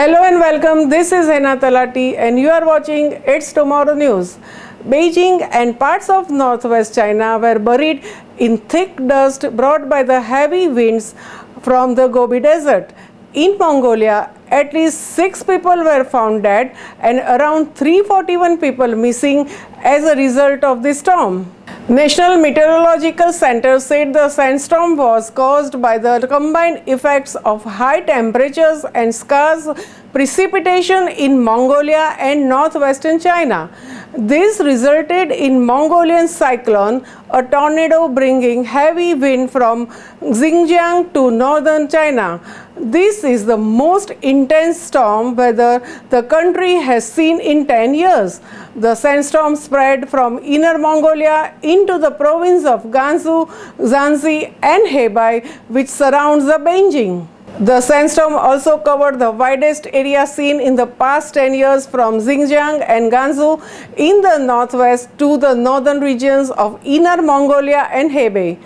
Hello and welcome. This is Hena Talati and you are watching It's Tomorrow News. Beijing and parts of northwest China were buried in thick dust brought by the heavy winds from the Gobi Desert. In Mongolia, at least 6 people were found dead and around 341 people missing as a result of the storm. National Meteorological Centre said the sandstorm was caused by the combined effects of high temperatures and scarce precipitation in Mongolia and northwestern China. This resulted in Mongolian cyclone, a tornado bringing heavy wind from Xinjiang to northern China. This is the most intense storm weather the country has seen in 10 years. The sandstorm spread from Inner Mongolia into the province of Gansu, Shanxi and Hebei, which surrounds the Beijing. The sandstorm also covered the widest area seen in the past 10 years from Xinjiang and Gansu in the northwest to the northern regions of Inner Mongolia and Hebei.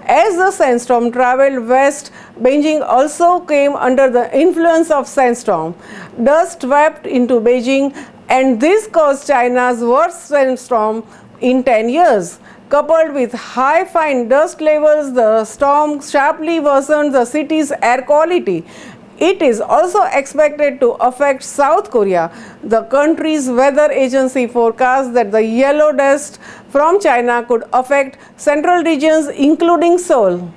As the sandstorm traveled west, Beijing also came under the influence of sandstorm. Dust swept into Beijing and this caused China's worst sandstorm in 10 years. Coupled with high fine dust levels, the storm sharply worsened the city's air quality. It is also expected to affect South Korea. The country's weather agency forecasts that the yellow dust from China could affect central regions including Seoul.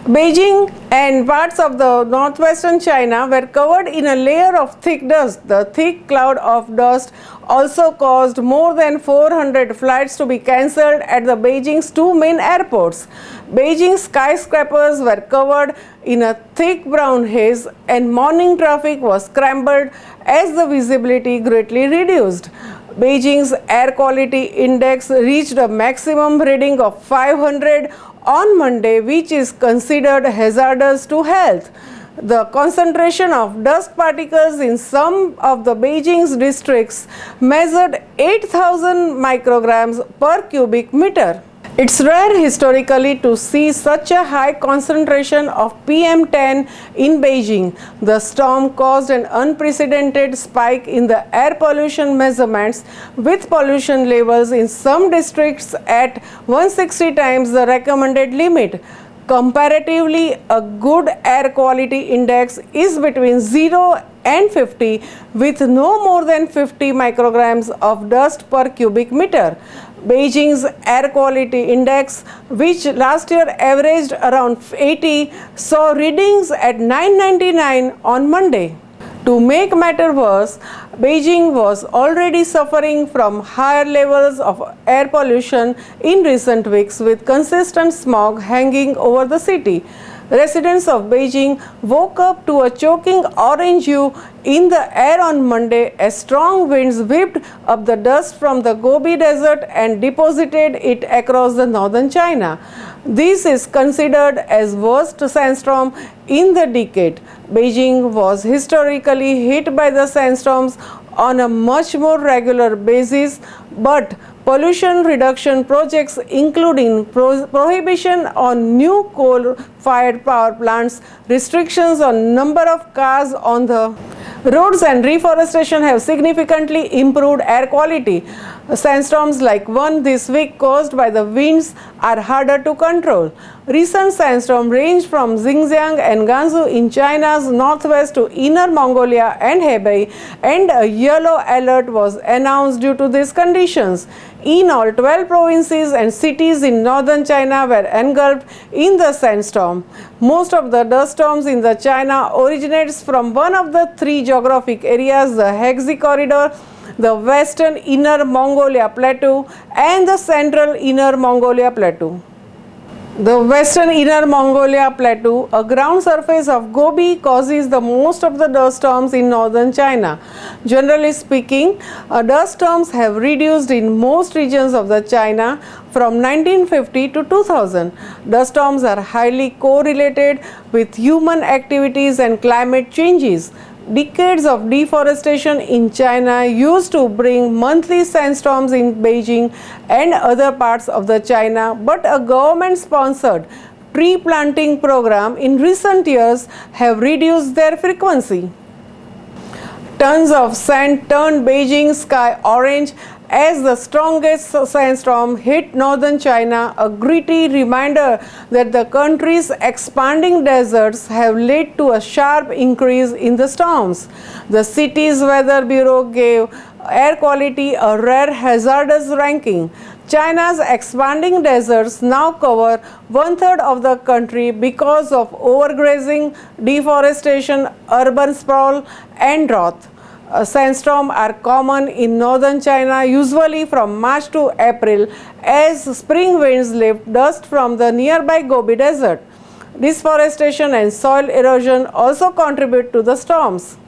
Beijing and parts of the northwestern China were covered in a layer of thick dust. The thick cloud of dust also caused more than 400 flights to be cancelled at the Beijing's two main airports. Beijing's skyscrapers were covered in a thick brown haze and morning traffic was scrambled as the visibility greatly reduced. Beijing's air quality index reached a maximum reading of 500 on Monday, which is considered hazardous to health. The concentration of dust particles in some of the Beijing's districts measured 8,000 micrograms per cubic meter. It's rare historically to see such a high concentration of PM10 in Beijing. The storm caused an unprecedented spike in the air pollution measurements, with pollution levels in some districts at 160 times the recommended limit. Comparatively, a good air quality index is between 0 and 50, with no more than 50 micrograms of dust per cubic meter. Beijing's air quality index, which last year averaged around 80, saw readings at 999 on Monday. To make matters worse, Beijing was already suffering from higher levels of air pollution in recent weeks, with consistent smog hanging over the city. Residents of Beijing woke up to a choking orange hue in the air on Monday as strong winds whipped up the dust from the Gobi Desert and deposited it across the northern China. This is considered as worst sandstorm in the decade. Beijing was historically hit by the sandstorms on a much more regular basis, but pollution reduction projects, including prohibition on new coal-fired power plants, restrictions on number of cars on the roads and reforestation have significantly improved air quality. Sandstorms like one this week caused by the winds are harder to control. Recent sandstorms range from Xinjiang and Gansu in China's northwest to Inner Mongolia and Hebei, and a yellow alert was announced due to these conditions. In all, 12 provinces and cities in northern China were engulfed in the sandstorm. Most of the dust storms in the China originates from one of the three geographic areas, the Hexi Corridor, the western Inner Mongolia Plateau and the central Inner Mongolia Plateau. The western Inner Mongolia Plateau, a ground surface of Gobi, causes the most of the dust storms in northern China. Generally speaking, dust storms have reduced in most regions of the China from 1950 to 2000. Dust storms are highly correlated with human activities and climate changes. Decades of deforestation in China used to bring monthly sandstorms in Beijing and other parts of the China, but a government-sponsored tree planting program in recent years have reduced their frequency. Tons of sand turned Beijing sky orange as the strongest sandstorm hit northern China, a gritty reminder that the country's expanding deserts have led to a sharp increase in the storms. The city's weather bureau gave air quality a rare hazardous ranking. China's expanding deserts now cover one-third of the country because of overgrazing, deforestation, urban sprawl, and drought. Sandstorms are common in northern China, usually from March to April, as spring winds lift dust from the nearby Gobi Desert. Deforestation and soil erosion also contribute to the storms.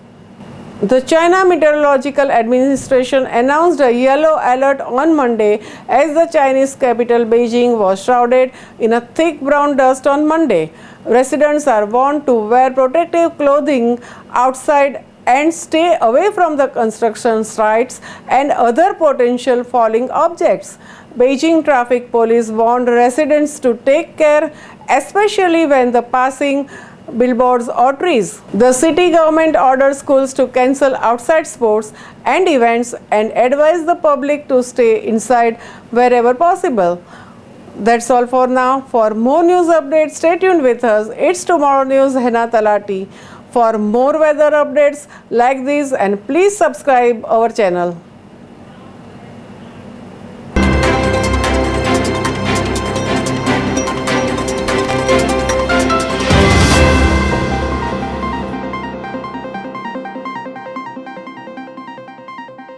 The China Meteorological Administration announced a yellow alert on Monday as the Chinese capital Beijing was shrouded in a thick brown dust on Monday. Residents are warned to wear protective clothing outside and stay away from the construction sites and other potential falling objects. Beijing traffic police warned residents to take care, especially when the passing billboards or trees. The city government ordered schools to cancel outside sports and events and advised the public to stay inside wherever possible. That's all for now. For more news updates, stay tuned with us. It's Tomorrow News, Hena Talati. For more weather updates like these, and please subscribe our channel.